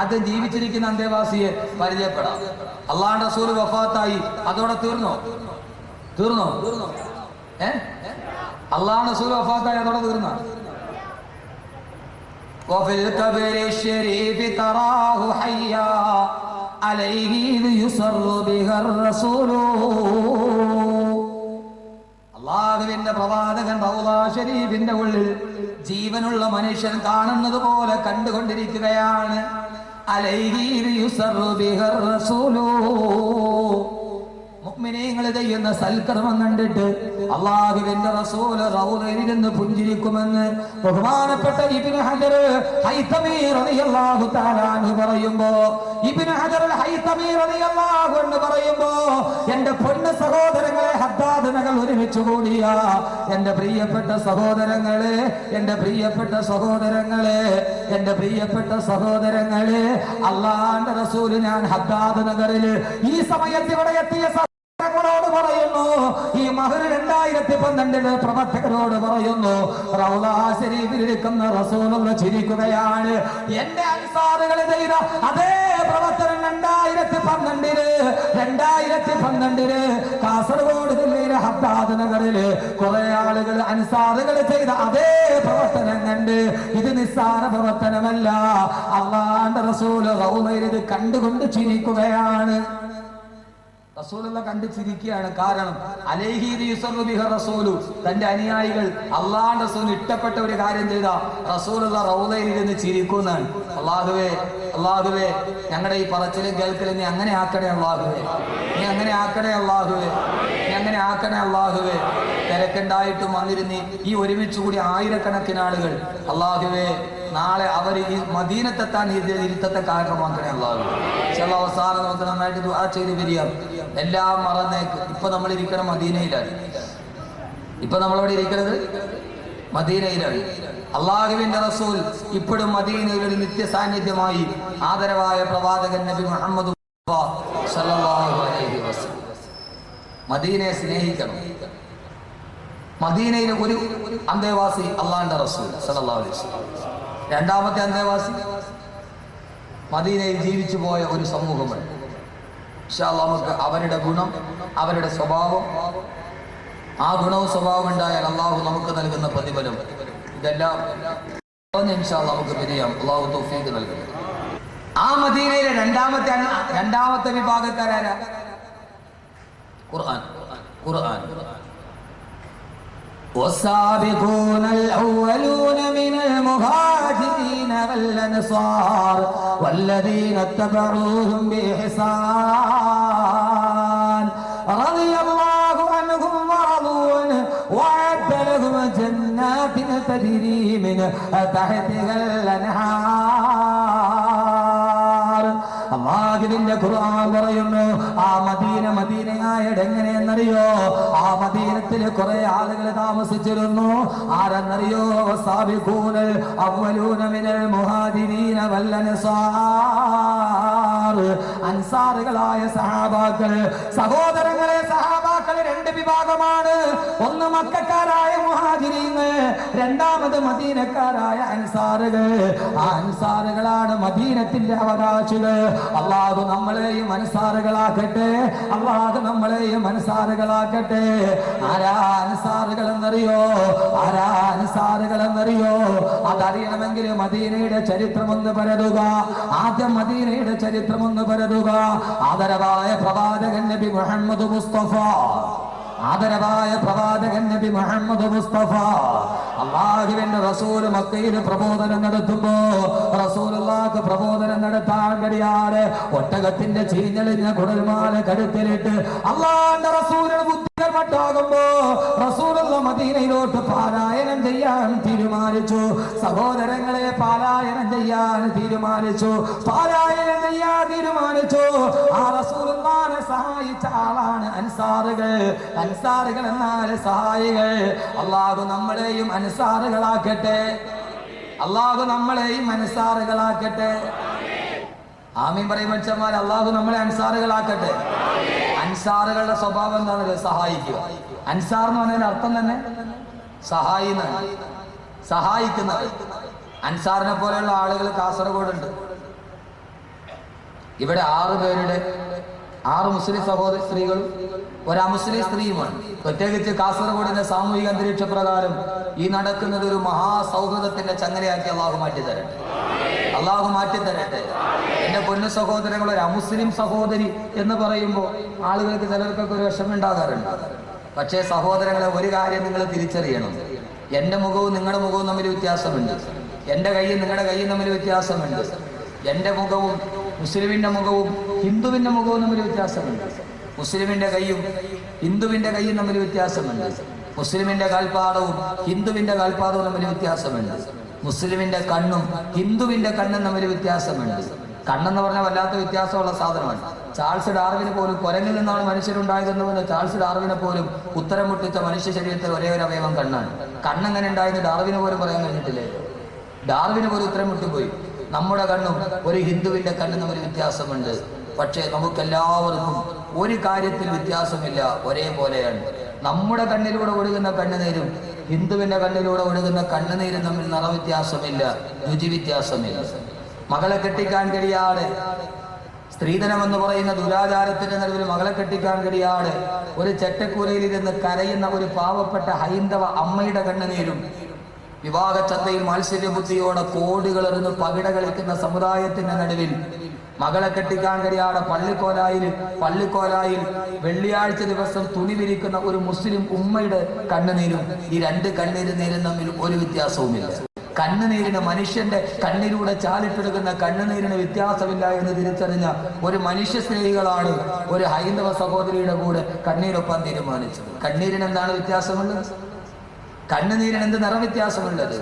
ആദ്യം ജീവിച്ചിരിക്കുന്ന അന്തേവാസിയെ പരിചയപ്പെടാം. അള്ളാഹുവിന്റെ റസൂൽ വഫാത്തായി, അതോടെ തീർന്നോ? അള്ളാഹുവിന്റെ റസൂൽ വഫാത്തായി, അതോടെ തീർന്ന. وفي القبر الشريف تراه حيا عليه يسر بها الرسول. അള്ളാഹുവിന്റെ പ്രവാചകൻ റൗള ശരീഫിന്റെ ഉള്ളിൽ ജീവനുള്ള മനുഷ്യൻ കാണുന്നത് പോലെ കണ്ടുകൊണ്ടിരിക്കുകയാണ്. അലൈഹി യുസറു ബിഹർ റസൂലു. മുഅ്മിനീങ്ങൾ ചെയ്യുന്ന സൽക്കർമ്മം കണ്ടിട്ട് അല്ലാഹുവിന്റെ റസൂൽ റൗളയിൽ ഇരുന്ന് പുഞ്ചിരിക്കുമെന്ന് ബഹുമാനപ്പെട്ട ഇബ്നു ഹജർ ഹൈതമി റളിയല്ലാഹു തആല അൻഹു പറയുമ്പോ, ഇബ്നു ഹജർ ഹൈതമി റളിയല്ലാഹു അൻഹു പറയുമ്പോ, എന്റെ പൊന്ന സഹോദരങ്ങളെ, ഹദ്ദാദ് നഗർ ഒരുമിച്ച് കൂടിയ എന്റെ പ്രിയപ്പെട്ട സഹോദരങ്ങളെ, എന്റെ പ്രിയപ്പെട്ട സഹോദരങ്ങളെ, എന്റെ പ്രിയപ്പെട്ട സഹോദരങ്ങളെ, അല്ലാഹുവിന്റെ റസൂൽ ഞാൻ ഹദ്ദാദ് നഗറിൽ ഈ സമയത്ത് ഇവിടെ എത്തിയ ോട് പറയുന്നു, ഈ മഹർ 2012 പ്രവർത്തകരോട് പറയുന്നു, റൗള ശരീഫിൽ ഇരിക്കുന്ന റസൂലുള്ള ചിരിക്കുകയാണ്. എന്റെ അൻസാറുകൾ ചെയ്ത അതേ പ്രവർത്തനം 2012 കാസർഗോഡ് ജില്ലയിലെ ഹദ്ദാദ് നഗറില് കുറെ ആളുകൾ അൻസാറുകൾ ചെയ്ത അതേ പ്രവർത്തനം കണ്ട് ഇത് നിസ്സാര പ്രവർത്തനമല്ല, അല്ലാഹുവിന്റെ റസൂൽ റൗളയിൽ ഇത് കണ്ടുകൊണ്ട് ചിരിക്കുകയാണ്. റസൂലുള്ള കണ്ടു ചിരിക്കുകയാണ്. കാരണം അലൈഹി യുസറു ബിഹർ റസൂലു, തന്റെ അനുയായികൾ അള്ളാഹുവിന്റെ റസൂൽ ഇഷ്ടപ്പെട്ട ഒരു കാര്യം ചെയ്ത റസൂലുള്ള റൗളയിൽ ഇരുന്ന് ചിരിക്കുന്നതാണ്. അള്ളാഹുവേ ഞങ്ങളുടെ ഈ പറച്ചിലും കേൾക്കലും നീ അങ്ങനെ ആക്കണേ അള്ളാഹുവേ, നീ അങ്ങനെ ആക്കണേ അള്ളാഹുവേ, നീ അങ്ങനെ ആക്കണേ അള്ളാഹുവേ. തിരക്കുണ്ടായിട്ടും വന്നിരുന്നി ഈ ഒരുമിച്ച് കൂടി ആയിരക്കണക്കിന് ആളുകൾ, അള്ളാഹുവേ നാളെ അവർ ഈ മദീനത്തെത്താൻ ഇരുത്തത്തെ കാരണമാക്കണേ അള്ളാഹുവേ. ചില അവസാനം നമുക്ക് നന്നായിട്ട് ദുആ ചെയ്ത് പിരിയാം. എല്ലാം മറന്നേക്ക്. ഇപ്പൊ നമ്മൾ ഇരിക്കണം മദീനയിലാണ്. ഇപ്പൊ നമ്മളവിടെ ഇരിക്കുന്നത് മദീനയിലാണ്. അള്ളാഹുവിന്റെ റസൂൽ ഇപ്പോഴും മദീനയിൽ ഒരു നിത്യ സാന്നിധ്യമായി ആദരവായ പ്രവാചകൻ നബി മുഹമ്മദ് സല്ലല്ലാഹു അലൈഹി വസല്ലം. മദീനയെ സ്നേഹിക്കണം. മദീനയിലെ ഒരു അന്തേവാസി അള്ളാഹുവിന്റെ റസൂൽ സല്ലല്ലാഹു അലൈഹി വസല്ലം. രണ്ടാമത്തെ അന്തേവാസി മദീനയിൽ ജീവിച്ചു പോയ ഒരു സമൂഹമുണ്ട്. ഇൻഷാ അല്ലാഹ് നമുക്ക് അവരുടെ ഗുണം, അവരുടെ സ്വഭാവം, ആ ഗുണവും സ്വഭാവം ഉണ്ടായാൽ അള്ളാഹു നമുക്ക് നൽകുന്ന പ്രതിഫലം, ഇതെല്ലാം ഇൻഷാ അല്ലാഹ് നമുക്ക് പിരിയാം. അള്ളാഹു തൗഫീഖ് നൽകുന്നു. ആ മദീനയിലെ രണ്ടാമത്തെ വിഭാഗക്കാരാരാ? ഖുർആൻ. والسابقون الأولون من المهاجرين والأنصار والذين اتبعوهم بإحسان رضي الله عنهم ورضوا عنه وأعد لهم جنات تجري من تحتها الأنهار. അല്ലാഹുവിന്റെ ഖുർആൻ പറയുന്നു, ആ മദീനയായത് എങ്ങനെയെന്നറിയോ? ആ മദീനത്തിൽ കുറെ ആളുകൾ താമസിച്ചിരുന്നു. ആരെന്നറിയോ? സാബിഖൂനൽ അവ്വലൂന മിനൽ മുഹാജിരീന വൽ അൻസാർ. അൻസാറുകളായ സഹാബാക്കൾ. സഹോദരങ്ങളെ, സഹാബാക്കൾ രണ്ട് വിഭാഗമാണ്. ഒന്ന് മക്കക്കാരായ മുഹാജിരീങ്ങൾ, രണ്ടാമത് മദീനക്കാരായ അൻസാറുകൾ. ആ അൻസാറുകളാണ് മദീനത്തിന്റെ അവകാശികൾ. അല്ലാഹു നമ്മളെയും അൻസാറുകളാക്കട്ടെ, അല്ലാഹു നമ്മളെയും അൻസാറുകളാക്കട്ടെ. ആരാ അൻസാറുകൾ എന്നറിയോ? അതറിയണമെങ്കിൽ മദീനയുടെ ചരിത്രമൊന്ന് പരതുക. ആദ്യം മദീനയുടെ ചരിത്രമൊന്ന് പരതുക. ആദരവായ പ്രവാചകൻ നബി മുഹമ്മദ് മുസ്തഫ, അല്ലാഹുവിന്റെ റസൂൽ മക്കയിൽ പ്രബോധനം നടത്തുമ്പോ റസൂലുള്ളാഹിക്ക് പ്രബോധനം നടത്താൻ കഴിയാതെ ഒട്ടകത്തിന്റെ ചീഞ്ഞളിഞ്ഞ കുടൽമാല കഴുത്തിലിട്ട് അല്ലാഹുവിന്റെ റസൂലിന് ബുദ്ധിമുട്ടാകുമ്പോ റസൂലുള്ള മദീനയിലോട്ട് പാലായനം ചെയ്യാൻ തീരുമാനിച്ചു. സഹോദരങ്ങളെ, പാലായനം ചെയ്യാൻ തീരുമാനിച്ചു. ആ റസൂലുള്ളാഹിനെ സഹായിച്ച ആളാണ് അൻസാറുകൾ. അൻസാറുകൾ എന്നാൽ സഹായികൾ. അല്ലാഹു നമ്മളെയും അൻസാറുകളാക്കട്ടെ, അല്ലാഹു നമ്മളെയും അൻസാറുകളാക്കട്ടെ. ആമീൻ പറയും മനുഷ്യന്മാർ. അല്ലാഹു നമ്മളെ അൻസാറുകളാക്കട്ടെ. അൻസാറുകളുടെ സ്വഭാവം എന്താണെന്ന് സഹായിക്കുക. അൻസാർ എന്ന് പറഞ്ഞതിന്റെ അർത്ഥം തന്നെ സഹായിക്കുന്നത്. അൻസാറിനെ പോലെയുള്ള ആളുകൾ കാസർഗോഡുണ്ട്. ഇവിടെ 6 പേരുടെ 6 മുസ്ലിം സഹോദര സ്ത്രീകളും ഒരു അമുസ്ലിം സ്ത്രീയുമാണ്. പ്രത്യേകിച്ച് കാസർഗോഡിന്റെ സാമൂഹിക അന്തരീക്ഷ പ്രകാരം ഈ നടക്കുന്നത് ഒരു മഹാസൗഹൃദത്തിന്റെ ചങ്ങലയാക്കി അള്ളാഹു മാറ്റിത്തരട്ടെ. അള്ളാഹു മാറ്റിത്തരട്ടെ. എന്റെ പൊന്നു സഹോദരങ്ങൾ, ഒരു അമുസ്ലിം സഹോദരി എന്ന് പറയുമ്പോൾ ആളുകൾക്ക് ചിലർക്കൊക്കെ ഒരു വിഷമം ഉണ്ടാകാറുണ്ട്. പക്ഷേ സഹോദരങ്ങളെ, ഒരു കാര്യം നിങ്ങൾ തിരിച്ചറിയണം. എൻ്റെ മുഖവും നിങ്ങളുടെ മുഖവും തമ്മിൽ വ്യത്യാസമുണ്ട്. എൻ്റെ കൈയും നിങ്ങളുടെ കൈയും തമ്മിൽ വ്യത്യാസമുണ്ട്. എൻ്റെ മുഖവും മുസ്ലിമിൻ്റെ മുഖവും ഹിന്ദുവിൻ്റെ മുഖവും തമ്മിൽ വ്യത്യാസമുണ്ട്. മുസ്ലിമിൻ്റെ കൈയും ഹിന്ദുവിൻ്റെ കൈയും തമ്മിൽ വ്യത്യാസമുണ്ട്. മുസ്ലിമിൻ്റെ കാൽപ്പാദവും ഹിന്ദുവിൻ്റെ കാൽപ്പാദവും തമ്മിൽ വ്യത്യാസമുണ്ട്. മുസ്ലിമിൻ്റെ കണ്ണും ഹിന്ദുവിൻ്റെ കണ്ണും തമ്മിൽ വ്യത്യാസമുണ്ട്. കണ്ണെന്ന് പറഞ്ഞാൽ വല്ലാത്ത വ്യത്യാസമുള്ള സാധനമാണ്. ചാൾസ് ഡാർവിന് പോലും കുരങ്ങിൽ നിന്നാണ് മനുഷ്യരുണ്ടായതെന്ന് ചാൾസ് ഡാർവിനെ പോലും ഉത്തരം മുട്ടിച്ച മനുഷ്യ ശരീരത്തിൽ ഒരേ ഒരു അവയവം കണ്ണാണ്. കണ്ണെങ്ങനെ ഉണ്ടായെന്ന് ഡാർവിന് പോലും പറയാൻ കഴിഞ്ഞിട്ടില്ലേ? ഡാർവിന് പോലും ഉത്തരം മുട്ടിപ്പോയി. നമ്മുടെ കണ്ണും ഒരു ഹിന്ദുവിൻ്റെ കണ്ണും തമ്മിൽ വ്യത്യാസമുണ്ട്. പക്ഷേ നമുക്കെല്ലാവർക്കും ഒരു കാര്യത്തിൽ വ്യത്യാസമില്ല, ഒരേപോലെയാണ്. നമ്മുടെ കണ്ണിലൂടെ ഒഴുകുന്ന കണ്ണുനീരും ഹിന്ദുവിൻ്റെ കണ്ണിലൂടെ ഒഴുകുന്ന കണ്ണുനീരും തമ്മിൽ നിറവ്യത്യാസമില്ല, രുചി വ്യത്യാസമില്ല. മകളെ കെട്ടിക്കാൻ കഴിയാതെ, സ്ത്രീധനമെന്ന് പറയുന്ന ദുരാചാരത്തിന്റെ നടുവിൽ മകളെ കെട്ടിക്കാൻ കഴിയാതെ ഒരു ചെറ്റക്കൂരയിലിരുന്ന് കരയുന്ന ഒരു പാവപ്പെട്ട ഹൈന്ദവ അമ്മയുടെ കണ്ണുനീരും, വിവാഹച്ചന്തയിൽ മാത്സര്യബുദ്ധിയോടെ കോടികളെറിഞ്ഞ് പകിട കളിക്കുന്ന സമുദായത്തിന്റെ നടുവിൽ മകളെ കെട്ടിക്കാൻ കഴിയാതെ പള്ളിക്കോലായിൽ വെള്ളിയാഴ്ച ദിവസം തുണി വിരിക്കുന്ന ഒരു മുസ്ലിം ഉമ്മയുടെ കണ്ണുനീരും, ഈ 2 കണ്ണീരും തമ്മിൽ ഒരു വ്യത്യാസവുമില്ല. കണ്ണുനീരിന്, മനുഷ്യന്റെ കണ്ണിലൂടെ ചാലിട്ടെടുക്കുന്ന കണ്ണുനീരിന് വ്യത്യാസമില്ല എന്ന് തിരിച്ചറിഞ്ഞ ഒരു മനുഷ്യ സ്നേഹികളാണ് ഒരു ഹൈന്ദവ സഹോദരിയുടെ കൂടെ കണ്ണീരൊപ്പാൻ തീരുമാനിച്ചത്. കണ്ണീരിന് എന്താണ് വ്യത്യാസമുള്ളത്? കണ്ണുനീരിന് എന്ത് നിറവ്യത്യാസമുള്ളത്?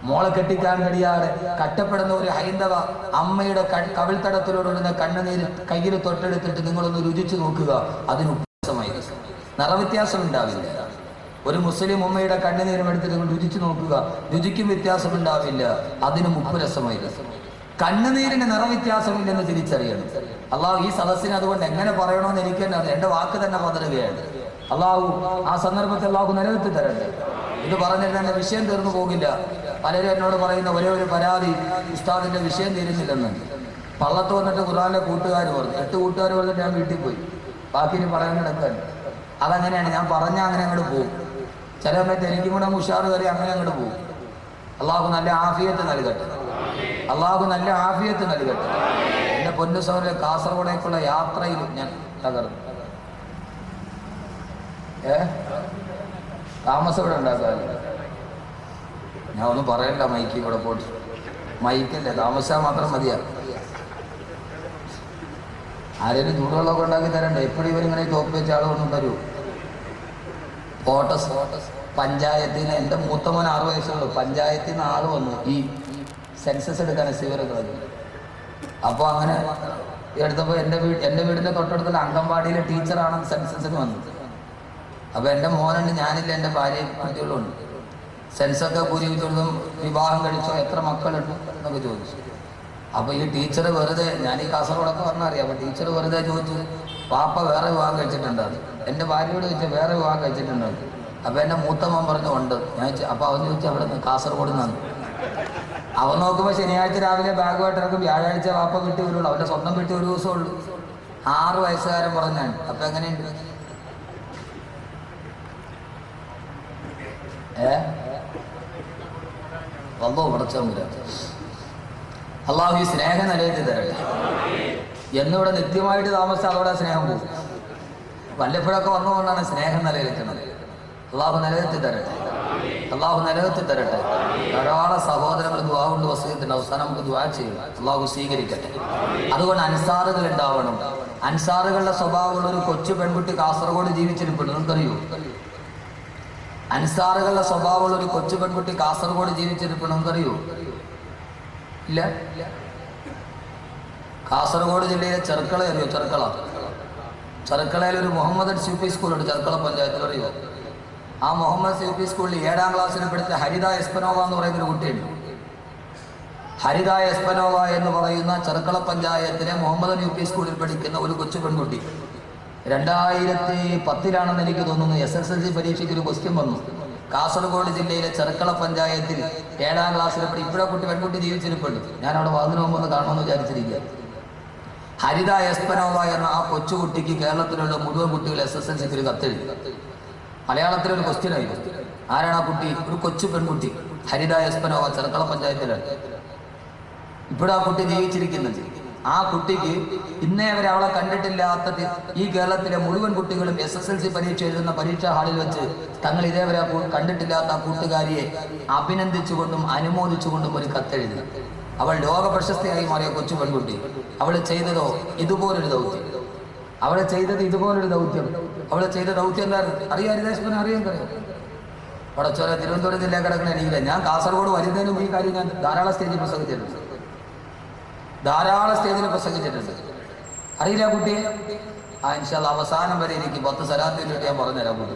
മോളെ കെട്ടിക്കാൻ കഴിയാതെ കഷ്ടപ്പെടുന്ന ഒരു ഹൈന്ദവ അമ്മയുടെ കവിൾത്തടത്തിലൂടെ കണ്ണുനീര് കയ്യിൽ തൊട്ടെടുത്തിട്ട് നിങ്ങളൊന്ന് രുചിച്ചു നോക്കുക, അതിന് വ്യത്യാസമായിരിക്കും, നിറവ്യത്യാസം ഉണ്ടാവില്ല. ഒരു മുസ്ലിം ഉമ്മയുടെ കണ്ണുനീരും എടുത്ത് നിങ്ങൾ രുചിച്ചു നോക്കുക, രുചിക്കും വ്യത്യാസം ഉണ്ടാവില്ല, അതിന് ഉപ്പ് രസമായിരിക്കും. കണ്ണുനീരിന് നിറവ്യത്യാസമില്ലെന്ന് തിരിച്ചറിയണം. അള്ളാഹു ഈ സദസ്സിന് അതുകൊണ്ട് എങ്ങനെ പറയണമെന്ന് എനിക്ക് തന്നെ അറിയാം. എൻ്റെ വാക്ക് തന്നെ പതറുകയാണ്. അള്ളാഹു ആ സന്ദർഭത്തിൽ അള്ളാഹു നിലനിർത്തി തരട്ടെ. ഇത് പറഞ്ഞിട്ട് എൻ്റെ വിഷയം തീർന്നു പോകില്ല. പലരും എന്നോട് പറയുന്ന ഒരേ ഒരു പരാതി, ഉസ്താദിന്റെ വിഷയം തീരുന്നില്ലെന്ന്. പള്ളത്ത് വന്നിട്ട് ഖുർആനിലെ കൂട്ടുകാർ പറഞ്ഞു, 8 കൂട്ടുകാർ പറഞ്ഞിട്ട് ഞാൻ വീട്ടിൽ പോയി, ബാക്കി ഇനി പറയാൻ കിടക്കാൻ. അതങ്ങനെയാണ്, ഞാൻ പറഞ്ഞാൽ അങ്ങനെ അങ്ങോട്ട് പോകും. ചില സമയത്ത് എനിക്കും കൂടെ ഉഷാറ് കയറി അങ്ങനെ അങ്ങോട്ട് പോകും. അള്ളാഹു നല്ല ആഫിയത്ത് നൽകട്ടെ. അള്ളാഹു നല്ല ആഫിയത്ത് നൽകട്ടെ. എൻ്റെ പൊന്നു സഹോദരൻ, കാസർഗോഡേക്കുള്ള യാത്രയിൽ ഞാൻ തകർന്നു. താമസം ഇവിടെ ഉണ്ടാക്കാറില്ല. ഞാൻ ഒന്നും പറയണ്ട, മൈക്ക് ഇവിടെ പോട്ട് മൈക്കല്ലേ, താമസിച്ചാൽ മാത്രം മതിയാ. ആരെങ്കിലും ചൂടുവെള്ളമൊക്കെ ഉണ്ടാക്കി തരണ്ടേ? എപ്പോഴും ഇവരിങ്ങനെ തോപ്പ് വെച്ച ആളുകൊണ്ടും തരൂ. ഫോട്ടോസ് പഞ്ചായത്തിന്, എൻ്റെ മൂത്ത മോൻ 6 വയസ്സുള്ളൂ. പഞ്ചായത്തിൽ നിന്ന് ആൾ വന്നു ഈ സെൻസസ് എടുക്കാൻ സിവറുകൾ. അപ്പോൾ അങ്ങനെ എടുത്തപ്പോൾ എൻ്റെ വീടിൻ്റെ തൊട്ടടുത്തുള്ള അംഗൻവാടിയിലെ ടീച്ചറാണ് സെൻസസിന് വന്നത്. അപ്പോൾ എൻ്റെ മോനുണ്ട്, ഞാനില്ല, എൻ്റെ ഭാര്യയും കുട്ടികളുണ്ട്. സെൻസൊക്കെ പൂരിപ്പിച്ചെടുത്തും വിവാഹം കഴിച്ചോ, എത്ര മക്കളുണ്ട് എന്നൊക്കെ ചോദിച്ചു. അപ്പോൾ ഈ ടീച്ചർ വെറുതെ, ഞാൻ ഈ കാസർഗോഡൊക്കെ പറഞ്ഞറിയാം, അപ്പോൾ ടീച്ചർ വെറുതെ ചോദിച്ചു, പാപ്പ വേറെ വിവാഹം കഴിച്ചിട്ടുണ്ടോ? എൻ്റെ ഭാര്യയോട് ചോദിച്ചാൽ വേറെ വിവാഹം കഴിച്ചിട്ടുണ്ടോ? അപ്പോൾ എൻ്റെ മൂത്ത മോൻ പറഞ്ഞു ഉണ്ട്. ഞാൻ അപ്പോൾ അവൻ ചോദിച്ചു അവിടെ നിന്ന് കാസർഗോഡ് നിന്നാണ്. അവൻ നോക്കുമ്പോൾ ശനിയാഴ്ച രാവിലെ ബാഗുമായിട്ട് ഇറക്കും, വ്യാഴാഴ്ച വാപ്പ വീട്ടിൽ വരുള്ളൂ. അവൻ്റെ സ്വന്തം വീട്ടിൽ ഒരു ദിവസം ഉള്ളൂ. 6 വയസ്സുകാരൻ പറഞ്ഞാണ്. അപ്പം എങ്ങനെയുണ്ട്? വന്നോ പടച്ചോന്നില്ല. അള്ളാഹു ഈ സ്നേഹം നിലനിർത്തി തരട്ടെ. എന്നിവിടെ നിത്യമായിട്ട് താമസിച്ചാൽ അതോടെ സ്നേഹം പോകും. വല്ലപ്പോഴൊക്കെ വന്നുകൊണ്ടാണ് സ്നേഹം നിലനിൽക്കുന്നത്. അള്ളാഹു നിലനിർത്തി തരട്ടെ. അള്ളാഹു നിലനിർത്തി തരട്ടെ. ധാരാളം സഹോദരങ്ങൾ ദുആ കൊണ്ട് വസിയത്തുണ്ട്. അവസാനം നമുക്ക് ദുആ ചെയ്യും, അള്ളാഹു സ്വീകരിക്കട്ടെ. അതുകൊണ്ട് അൻസാറുകൾ ഉണ്ടാവണം. അൻസാറുകളുടെ സ്വഭാവമുള്ള ഒരു കൊച്ചു പെൺകുട്ടി കാസർഗോഡ് ജീവിച്ചിരിപ്പുണ്ട്, നിങ്ങൾക്കറിയോ? അൻസാറുകളുടെ സ്വഭാവമുള്ള ഒരു കൊച്ചു പെൺകുട്ടി കാസർഗോഡ് ജീവിച്ചിരിപ്പുണ്ട്, നിങ്ങൾക്കറിയോ? ഇല്ല. കാസർഗോഡ് ജില്ലയിലെ ചെർക്കള അറിയോ? ചെർക്കളയിൽ ഒരു മുഹമ്മദ് യു പി സ്കൂളുണ്ട്, ചെർക്കള പഞ്ചായത്തിൽ, അറിയോ? ആ മുഹമ്മദ് യു പി സ്കൂളിൽ 7ാം ക്ലാസ്സിൽ പഠിച്ച ഹരിത എസ്പനോവ എന്ന് പറയുന്നൊരു കുട്ടിയുണ്ട്. ഹരിത എസ്പനോവ എന്ന് പറയുന്ന ചെർക്കള പഞ്ചായത്തിലെ മുഹമ്മദ് യു പി സ്കൂളിൽ പഠിക്കുന്ന ഒരു കൊച്ചു പെൺകുട്ടി 2010 എനിക്ക് തോന്നുന്നു SSLC പരീക്ഷയ്ക്ക് ഒരു ക്വസ്റ്റ്യൻ വന്നു. കാസർഗോഡ് ജില്ലയിലെ ചെർക്കള പഞ്ചായത്തിൽ 7ാം ക്ലാസ്സിൽ ഇപ്പോഴാ പെൺകുട്ടി ജീവിച്ചിരിപ്പുണ്ട്. ഞാൻ അവിടെ വന്നതിന് മുമ്പ് ഒന്ന് കാണണമെന്ന് വിചാരിച്ചിരിക്കുക. ഹരിത എസ്പനോവ എന്ന ആ കൊച്ചുകുട്ടിക്ക് കേരളത്തിലുള്ള മുഴുവൻ കുട്ടികൾ SSLCക്ക് ഒരു കത്തെഴുതി. മലയാളത്തിലൊരു ക്വസ്റ്റ്യൻ ആയിരുന്നു. ആരാണ് ആ കുട്ടി? ഒരു കൊച്ചു പെൺകുട്ടി, ഹരിത എസ്പനോവ, ചെറുക്കള പഞ്ചായത്തിലാണ്. ഇപ്പോഴും ആ കുട്ടി ജീവിച്ചിരിക്കുന്നുണ്ട്. ആ കുട്ടിക്ക് ഇന്നേ വരെ അവളെ കണ്ടിട്ടില്ലാത്ത ഈ കേരളത്തിലെ മുഴുവൻ കുട്ടികളും SSLC പരീക്ഷ എഴുതുന്ന പരീക്ഷാ ഹാളിൽ വെച്ച് തങ്ങൾ ഇതേവരെ കണ്ടിട്ടില്ലാത്ത ആ കൂട്ടുകാരിയെ അഭിനന്ദിച്ചുകൊണ്ടും അനുമോദിച്ചുകൊണ്ടും ഒരു കത്തെഴുതി. അവൾ ലോക പ്രശസ്തിയായി മാറിയ കൊച്ചു പെൺകുട്ടി. അവൾ ചെയ്തതോ ഇതുപോലൊരു ദൗത്യം. അവൾ ചെയ്തത് ദൗത്യം എന്താ അറിയാം? ഹരിതേശ്വരൻ അറിയാൻ കഴിയും. പടച്ചോല തിരുവനന്തപുരം ജില്ല കിടക്കണ എനിക്കില്ല. ഞാൻ കാസർഗോഡ് വരുന്നതിനും ഈ കാര്യം ഞാൻ ധാരാളം സ്റ്റേജിൽ പ്രസംഗിച്ചിട്ടുണ്ട്. അറിയില്ല കുട്ടിയെ? ഇൻഷാ അല്ലാഹ് അവസാനം വരെ എനിക്ക് 10 സലാത്തിന് വേണ്ടി ഞാൻ പറഞ്ഞുതരാം കുട്ടി.